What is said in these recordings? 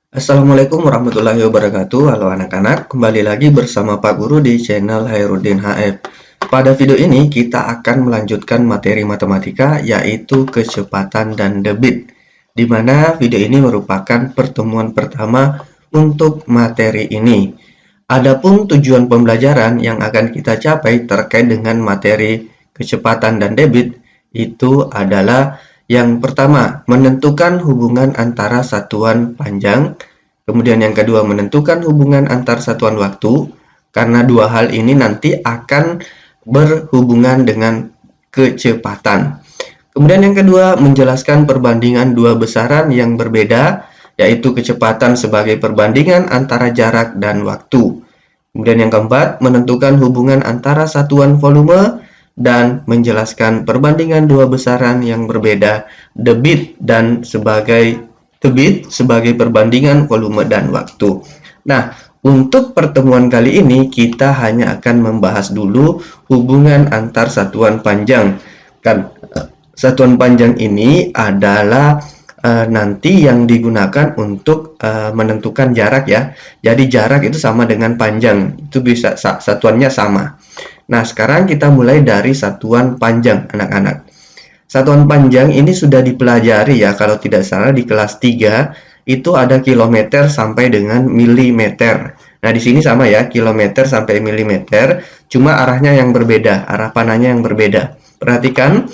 Assalamualaikum warahmatullahi wabarakatuh. Halo anak-anak, kembali lagi bersama Pak Guru di channel Hairudin HF. Pada video ini kita akan melanjutkan materi matematika yaitu kecepatan dan debit, di mana video ini merupakan pertemuan pertama untuk materi ini. Adapun tujuan pembelajaran yang akan kita capai terkait dengan materi kecepatan dan debit itu adalah yang pertama, menentukan hubungan antara satuan panjang. Kemudian yang kedua, menentukan hubungan antar satuan waktu. Karena dua hal ini nanti akan berhubungan dengan kecepatan. Kemudian yang kedua, menjelaskan perbandingan dua besaran yang berbeda, yaitu kecepatan sebagai perbandingan antara jarak dan waktu. Kemudian yang keempat, menentukan hubungan antara satuan volume dan menjelaskan perbandingan dua besaran yang berbeda, debit sebagai perbandingan volume dan waktu. Nah, untuk pertemuan kali ini kita hanya akan membahas dulu hubungan antar satuan panjang. Satuan panjang ini adalah nanti yang digunakan untuk menentukan jarak ya. Jadi jarak itu sama dengan panjang, itu bisa satuannya sama. Nah, sekarang kita mulai dari satuan panjang, anak-anak. Satuan panjang ini sudah dipelajari ya, kalau tidak salah di kelas 3 itu ada kilometer sampai dengan milimeter. Nah, di sini sama ya, kilometer sampai milimeter, cuma arahnya yang berbeda, arah panahnya yang berbeda. Perhatikan,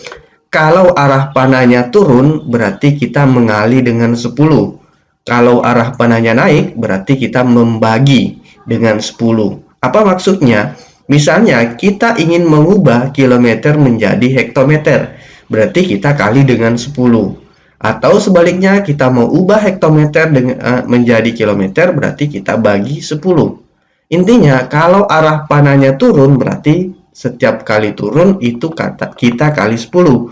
kalau arah panahnya turun, berarti kita mengali dengan 10. Kalau arah panahnya naik, berarti kita membagi dengan 10. Apa maksudnya? Misalnya, kita ingin mengubah kilometer menjadi hektometer, berarti kita kali dengan 10. Atau sebaliknya, kita mau ubah hektometer menjadi kilometer, berarti kita bagi 10. Intinya, kalau arah panahnya turun, berarti setiap kali turun itu kita kali 10.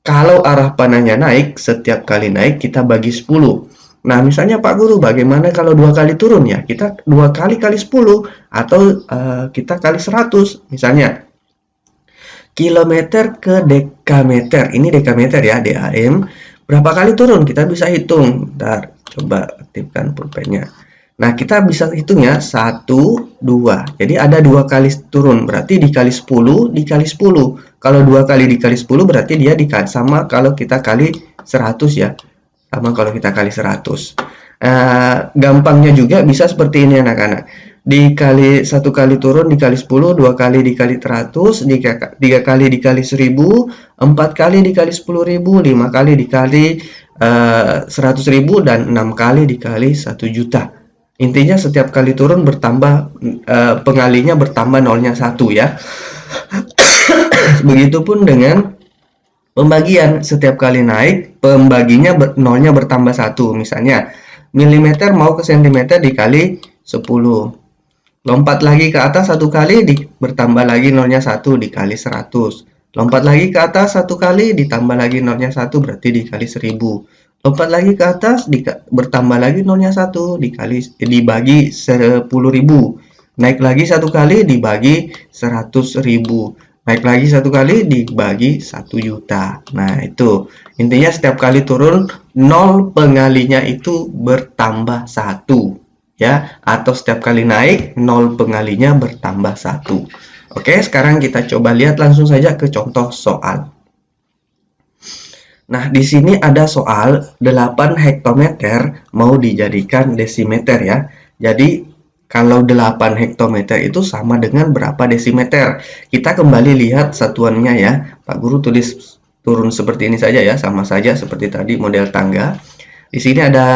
Kalau arah panahnya naik, setiap kali naik kita bagi 10. Nah, misalnya Pak Guru, bagaimana kalau dua kali turun ya? Kita dua kali 10 atau kita kali 100. Misalnya, kilometer ke dekameter. Ini dekameter ya, DAM. Berapa kali turun? Kita bisa hitung. Bentar, coba aktifkan pulpennya. Nah, kita bisa hitung ya, 1, 2. Jadi ada dua kali turun, berarti dikali 10, dikali 10. Kalau dua kali dikali 10, berarti dia sama kalau kita kali 100 ya. Sama kalau kita kali 100. Gampangnya juga bisa seperti ini anak-anak. Dikali satu kali turun dikali 10, dua kali dikali 100, tiga kali dikali 1000, empat kali dikali 10.000, lima kali dikali 100.000, dan 6 kali dikali 1 juta. Intinya setiap kali turun bertambah, pengalinya bertambah nolnya 1 ya. Begitupun dengan pembagian, setiap kali naik, pembaginya nolnya bertambah 1. Misalnya, milimeter mau ke sentimeter dikali 10. Lompat lagi ke atas satu kali, bertambah lagi nolnya 1 dikali 100. Lompat lagi ke atas satu kali, ditambah lagi nolnya 1, berarti dikali 1000. Lompat lagi ke atas, bertambah lagi nolnya 1, dibagi 10.000. Naik lagi satu kali, dibagi 100.000. Naik lagi satu kali dibagi 1 juta. Nah, itu. Intinya setiap kali turun, nol pengalinya itu bertambah 1. Ya, atau setiap kali naik, nol pengalinya bertambah 1. Oke, sekarang kita coba lihat langsung saja ke contoh soal. Nah, di sini ada soal 8 hektometer mau dijadikan desimeter ya. Jadi, kalau 8 hektometer itu sama dengan berapa desimeter? Kita kembali lihat satuannya ya. Pak Guru tulis turun seperti ini saja ya, sama saja seperti tadi model tangga. Di sini ada,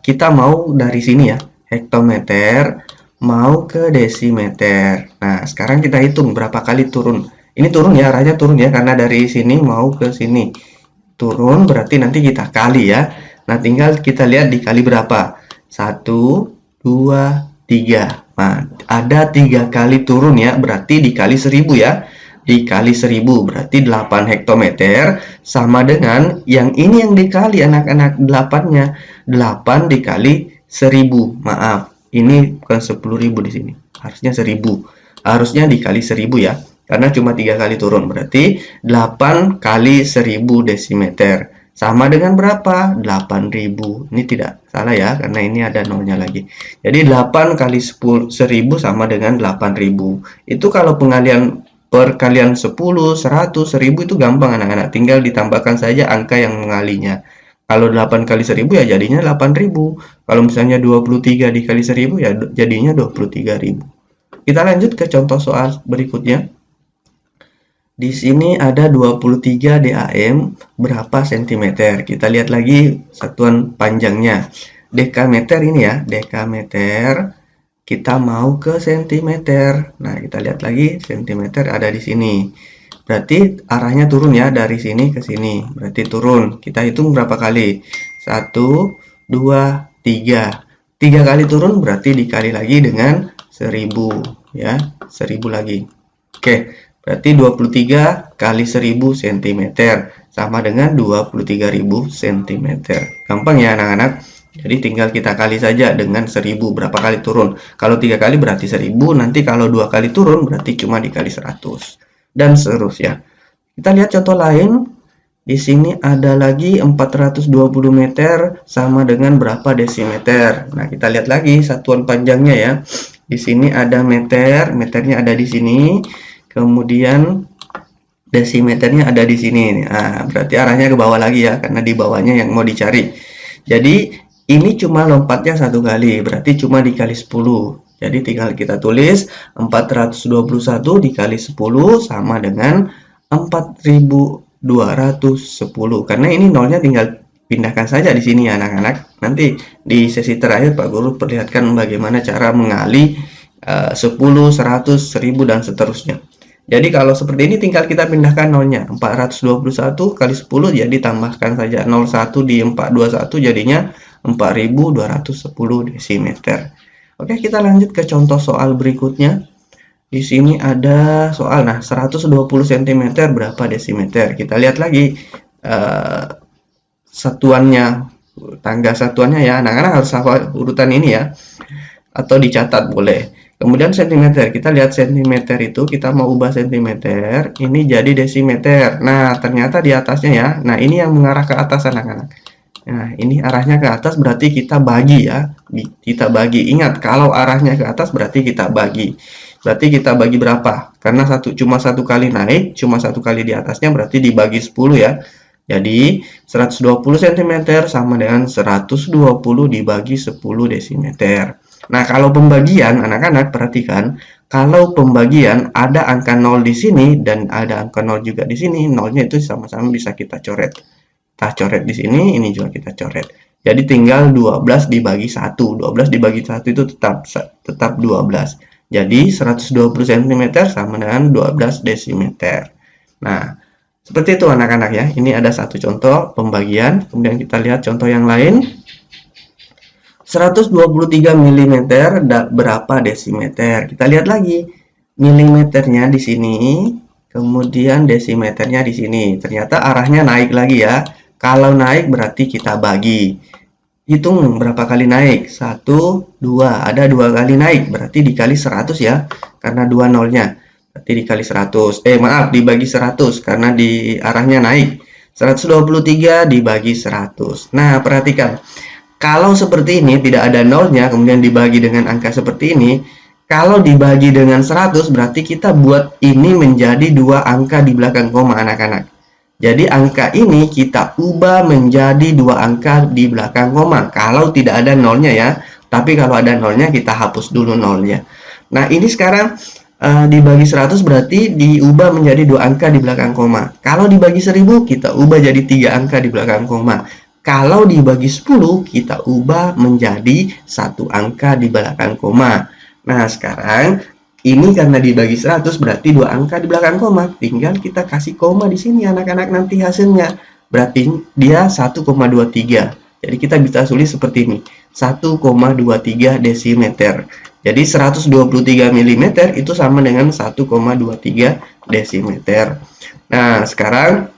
kita mau dari sini ya, hektometer mau ke desimeter. Nah, sekarang kita hitung berapa kali turun. Ini turun ya, arahnya turun ya, karena dari sini mau ke sini. Turun berarti nanti kita kali ya. Nah, tinggal kita lihat dikali berapa. 1, 2, 3. Nah, ada 3 kali turun ya, berarti dikali 1000 ya. Dikali 1000 berarti 8 hektometer sama dengan yang ini yang dikali anak-anak 8-nya. 8 dikali 1000. Maaf, ini bukan 10.000 di sini. Harusnya 1000. Harusnya dikali 1000 ya. Karena cuma 3 kali turun, berarti 8 kali 1000 desimeter. sama dengan berapa? 8.000. Ini tidak salah ya, karena ini ada nolnya lagi. Jadi 8 kali 10.000 sama dengan 8.000. Itu kalau perkalian 10, 100, 1000 itu gampang anak-anak. Tinggal ditambahkan saja angka yang mengalinya. Kalau 8 kali 1000 ya jadinya 8.000. Kalau misalnya 23 dikali 1000 ya jadinya 23.000. Kita lanjut ke contoh soal berikutnya. Di sini ada 23 DAM berapa sentimeter? Kita lihat lagi satuan panjangnya. Dekameter ini ya, dekameter. Kita mau ke sentimeter. Nah, kita lihat lagi sentimeter ada di sini. Berarti arahnya turun ya, dari sini ke sini. Berarti turun. Kita hitung berapa kali? 1, 2, 3. 3 kali turun berarti dikali lagi dengan 1000 ya, 1000 lagi. Oke. Berarti 23 kali 1000 cm sama dengan 23.000 cm. Gampang ya anak-anak. Jadi tinggal kita kali saja dengan 1000 berapa kali turun. Kalau 3 kali berarti 1000, nanti kalau 2 kali turun berarti cuma dikali 100. Dan seterusnya. Kita lihat contoh lain. Di sini ada lagi 420 meter sama dengan berapa desimeter. Nah, kita lihat lagi satuan panjangnya ya. Di sini ada meter, meternya ada di sini. Kemudian desimeternya ada di sini. Nah, berarti arahnya ke bawah lagi ya, karena di bawahnya yang mau dicari. Jadi ini cuma lompatnya satu kali, berarti cuma dikali 10. Jadi tinggal kita tulis 421 dikali 10 sama dengan 4210. Karena ini nolnya tinggal pindahkan saja di sini ya anak-anak. Nanti di sesi terakhir Pak Guru perlihatkan bagaimana cara mengali 10, 100, 1000 dan seterusnya. Jadi kalau seperti ini tinggal kita pindahkan nolnya. 421 kali 10 jadi tambahkan saja 01 di 421 jadinya 4210 desimeter. Oke, kita lanjut ke contoh soal berikutnya. Di sini ada soal, nah 120 cm berapa desimeter? Kita lihat lagi satuannya, tangga satuannya ya. Anak-anak harus hafal urutan ini ya. Atau dicatat boleh. Kemudian sentimeter, kita lihat sentimeter itu kita mau ubah sentimeter, ini jadi desimeter. Nah, ternyata di atasnya ya. Nah, ini yang mengarah ke atas anak-anak. Nah, ini arahnya ke atas berarti kita bagi ya. Kita bagi. Ingat, kalau arahnya ke atas berarti kita bagi. Berarti kita bagi berapa? Karena cuma satu kali naik, cuma satu kali di atasnya berarti dibagi 10 ya. Jadi 120 cm sama dengan 120 dibagi 10 desimeter. Nah, kalau pembagian, anak-anak perhatikan, kalau pembagian ada angka 0 di sini dan ada angka 0 juga di sini, nolnya itu sama-sama bisa kita coret. Kita coret di sini, ini juga kita coret. Jadi tinggal 12 dibagi 1. 12 dibagi 1 itu tetap 12. Jadi 120 cm sama dengan 12 desimeter. Nah, seperti itu anak-anak ya. Ini ada satu contoh pembagian. Kemudian kita lihat contoh yang lain. 123 mm berapa desimeter? Kita lihat lagi. Milimeternya di sini, kemudian desimeternya di sini. Ternyata arahnya naik lagi ya. Kalau naik berarti kita bagi. Hitung berapa kali naik? 1, 2. Ada 2 kali naik, berarti dikali 100 ya. Karena 2 nolnya. Berarti dikali 100. Maaf, dibagi 100 karena di arahnya naik. 123 dibagi 100. Nah, perhatikan. Kalau seperti ini tidak ada nolnya, kemudian dibagi dengan angka seperti ini, kalau dibagi dengan 100 berarti kita buat ini menjadi 2 angka di belakang koma anak-anak. Jadi angka ini kita ubah menjadi 2 angka di belakang koma. Kalau tidak ada nolnya ya, tapi kalau ada nolnya kita hapus dulu nolnya. Nah, ini sekarang dibagi 100 berarti diubah menjadi 2 angka di belakang koma. Kalau dibagi 1000 kita ubah jadi 3 angka di belakang koma. Kalau dibagi 10, kita ubah menjadi 1 angka di belakang koma. Nah, sekarang ini karena dibagi 100 berarti 2 angka di belakang koma. Tinggal kita kasih koma di sini anak-anak nanti hasilnya. Berarti dia 1,23. Jadi kita bisa tulis seperti ini. 1,23 desimeter. Jadi 123 mm itu sama dengan 1,23 desimeter. Nah, sekarang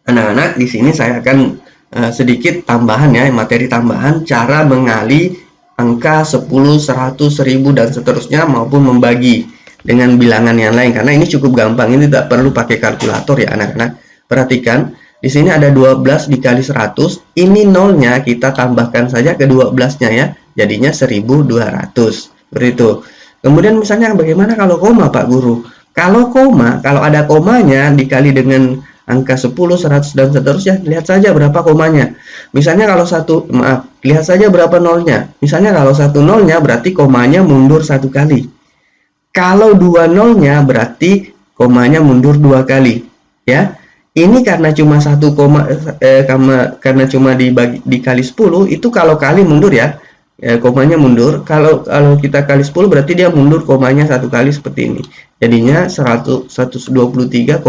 anak-anak di sini saya akan sedikit tambahan ya, materi tambahan cara mengali angka 10, 100, 1000 dan seterusnya maupun membagi dengan bilangan yang lain karena ini cukup gampang, ini tidak perlu pakai kalkulator ya anak-anak. Perhatikan Di sini ada 12 dikali 100. Ini nolnya kita tambahkan saja ke 12-nya ya. Jadinya 1200. Seperti itu. Kemudian misalnya bagaimana kalau koma, Pak Guru? Kalau koma, kalau ada komanya dikali dengan angka 10, 100 dan seterusnya, lihat saja berapa komanya. Misalnya kalau lihat saja berapa nolnya. Misalnya kalau satu nolnya berarti komanya mundur satu kali. Kalau dua nolnya berarti komanya mundur dua kali. Ya. Ini karena cuma satu koma karena cuma dikali 10 itu kalau kali mundur ya. Komanya mundur. Kalau kita kali 10 berarti dia mundur komanya satu kali seperti ini. Jadinya 123,4.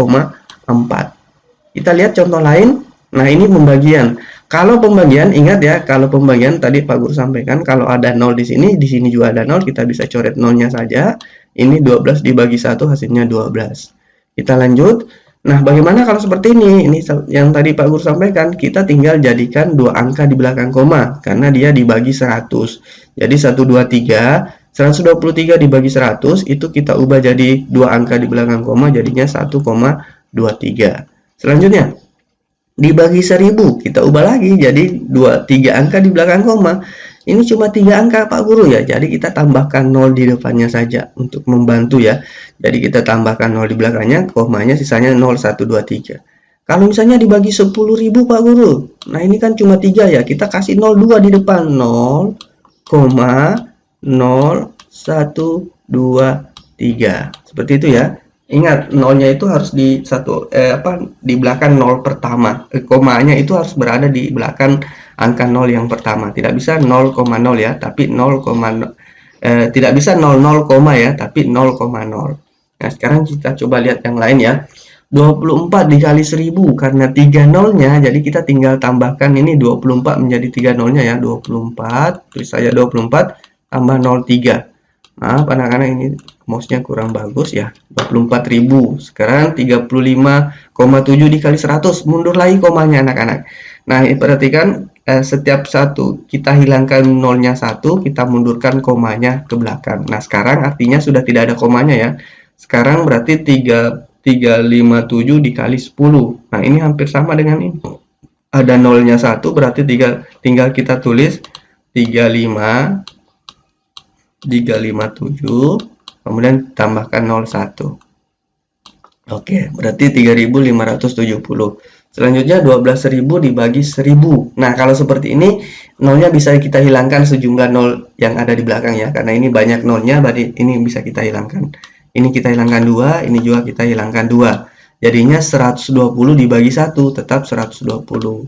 Kita lihat contoh lain. Nah, ini pembagian. Kalau pembagian, ingat ya, kalau pembagian tadi Pak Guru sampaikan kalau ada 0 di sini juga ada 0, kita bisa coret nolnya saja. Ini 12 dibagi 1 hasilnya 12. Kita lanjut. Nah, bagaimana kalau seperti ini? Ini yang tadi Pak Guru sampaikan, kita tinggal jadikan dua angka di belakang koma, karena dia dibagi 100. Jadi 123, 123 dibagi 100, itu kita ubah jadi dua angka di belakang koma, jadinya 1,23. Selanjutnya, dibagi 1000, kita ubah lagi jadi 3 angka di belakang koma. Ini cuma 3 angka Pak Guru ya, jadi kita tambahkan 0 di depannya saja untuk membantu ya. Jadi kita tambahkan 0 di belakangnya, komanya sisanya 0, 1, 2, 3. Kalau misalnya dibagi 10.000 Pak Guru, nah ini kan cuma 3 ya, kita kasih 02 di depan, 0, 0, 1, 2, 3. Seperti itu ya. Ingat, nolnya itu harus di di belakang 0 pertama. Komanya itu harus berada di belakang angka 0 yang pertama. Tidak bisa 0,0 ya, tapi 0, tidak bisa 00, ya, tapi 0,0. Nah, sekarang kita coba lihat yang lain ya. 24 dikali 1000 karena 3 nolnya, jadi kita tinggal tambahkan ini 24 menjadi 3 nolnya ya. 24, tulis saja 24 tambah 03. Maaf anak-anak, ini mouse-nya kurang bagus ya. 24.000. Sekarang 35,7 dikali 100. Mundur lagi komanya anak-anak. Nah, perhatikan setiap satu kita hilangkan nolnya 1, kita mundurkan komanya ke belakang. Nah, sekarang artinya sudah tidak ada komanya ya. Sekarang berarti 357 dikali 10. Nah, ini hampir sama dengan ini. Ada nolnya 1, berarti tinggal kita tulis 357, kemudian tambahkan 01. Oke, berarti 3570. Selanjutnya 12.000 dibagi 1000. Nah, kalau seperti ini, nolnya bisa kita hilangkan sejumlah nol yang ada di belakang ya. Karena ini banyak nolnya, berarti ini bisa kita hilangkan. Ini kita hilangkan 2, ini juga kita hilangkan 2. Jadinya 120 dibagi 1, tetap 120.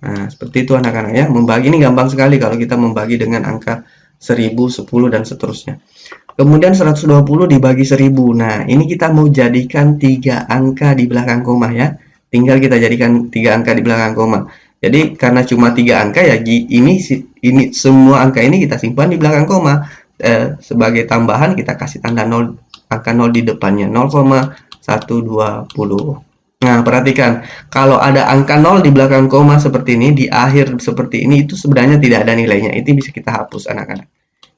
Nah, seperti itu anak-anak ya. Membagi ini gampang sekali kalau kita membagi dengan angka 1000, 10, dan seterusnya. Kemudian 120 dibagi 1000. Nah, ini kita mau jadikan 3 angka di belakang koma ya. Tinggal kita jadikan 3 angka di belakang koma. Jadi karena cuma 3 angka ya, ini semua angka ini kita simpan di belakang koma. Sebagai tambahan kita kasih tanda 0, angka 0 di depannya, 0,120. Nah, perhatikan, kalau ada angka 0 di belakang koma seperti ini, di akhir seperti ini, itu sebenarnya tidak ada nilainya. Itu bisa kita hapus anak-anak.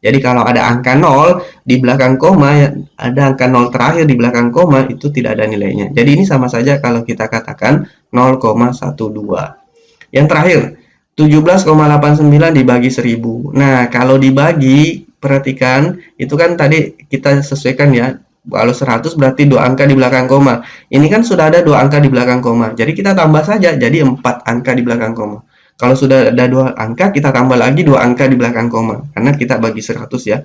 Jadi kalau ada angka 0 di belakang koma, ada angka 0 terakhir di belakang koma, itu tidak ada nilainya. Jadi ini sama saja kalau kita katakan 0,12. Yang terakhir, 17,89 dibagi 1000. Nah, kalau dibagi, perhatikan, itu kan tadi kita sesuaikan ya. Kalau 100 berarti 2 angka di belakang koma. Ini kan sudah ada 2 angka di belakang koma. Jadi kita tambah saja, jadi 4 angka di belakang koma. Kalau sudah ada 2 angka, kita tambah lagi 2 angka di belakang koma. Karena kita bagi 100 ya.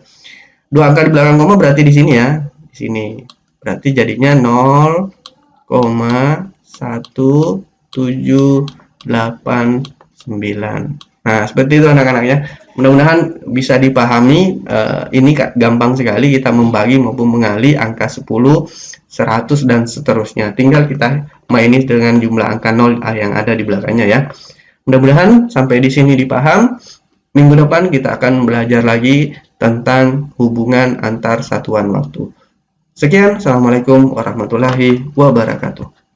2 angka di belakang koma berarti di sini ya. Di sini. Berarti jadinya 0,1789. Nah, seperti itu anak-anak ya. Mudah-mudahan bisa dipahami. Ini gampang sekali kita membagi maupun mengali angka 10, 100, dan seterusnya. Tinggal kita mainin dengan jumlah angka 0 yang ada di belakangnya ya. Mudah-mudahan sampai di sini dipaham. Minggu depan kita akan belajar lagi tentang hubungan antar satuan waktu. Sekian, Assalamualaikum warahmatullahi wabarakatuh.